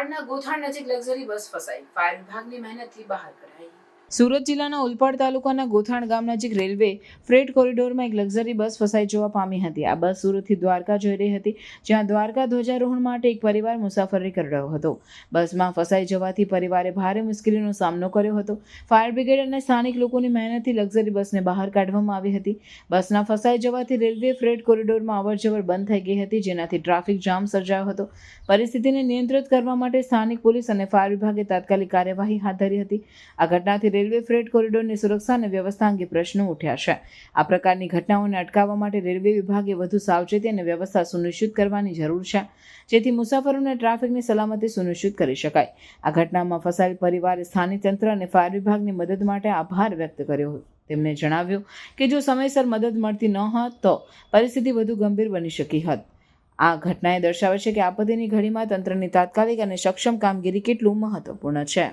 ઓલપાડના ગોથાણ નજીક luxury bus ફસાઈ, fire વિભાગની મહેનતથી બહાર કઢાઈ. સુરત જિલ્લાના ઓલપાડ તાલુકાના ગોથાણ ગામ નજીક રેલવે ફ્રેટ કોરિડોરમાં એક લક્ઝરી બસ ફસાઈ જવા પામી હતી. આ બસ સુરતથી દ્વારકા જઈ રહી હતી, જ્યાં દ્વારકા ધ્વજારોહણ માટે એક પરિવાર મુસાફરી કરી રહ્યો હતો. બસમાં ફસાઈ જવાથી પરિવારે ભારે મુશ્કેલીનો સામનો કર્યો હતો. ફાયર બ્રિગેડ અને સ્થાનિક લોકોની મહેનતથી લક્ઝરી બસને બહાર કાઢવામાં આવી હતી. બસના ફસાઈ જવાથી રેલવે ફ્રેટ કોરિડોરમાં અવરજવર બંધ થઈ ગઈ હતી, જેનાથી ટ્રાફિક જામ સર્જાયો હતો. પરિસ્થિતિને નિયંત્રિત કરવા માટે સ્થાનિક પોલીસ અને ફાયર વિભાગે તાત્કાલિક કાર્યવાહી હાથ ધરી હતી. આ ઘટનાથી રેલવે ફ્રેટ કોરિડોરની સુરક્ષા અને વ્યવસ્થા અંગે પ્રશ્નો ઉઠ્યા છે. આ પ્રકારની ઘટનાઓને અટકાવવા માટે રેલવે વિભાગે વધુ સાવચેતી અને વ્યવસ્થા સુનિશ્ચિત કરવાની જરૂર છે, જેથી મુસાફરોને ટ્રાફિકની સલામતી સુનિશ્ચિત કરી શકાય. આ ઘટનામાં ફસાયેલ પરિવારે સ્થાનિક તંત્ર અને ફાયર વિભાગની મદદ માટે આભાર વ્યક્ત કર્યો. તેમણે જણાવ્યું કે જો સમયસર મદદ મળતી ન હોત તો પરિસ્થિતિ વધુ ગંભીર બની શકી હોત. આ ઘટનાએ દર્શાવે છે કે આપત્તિની ઘડીમાં તંત્રની તાત્કાલિક અને સક્ષમ કામગીરી કેટલું મહત્વપૂર્ણ છે.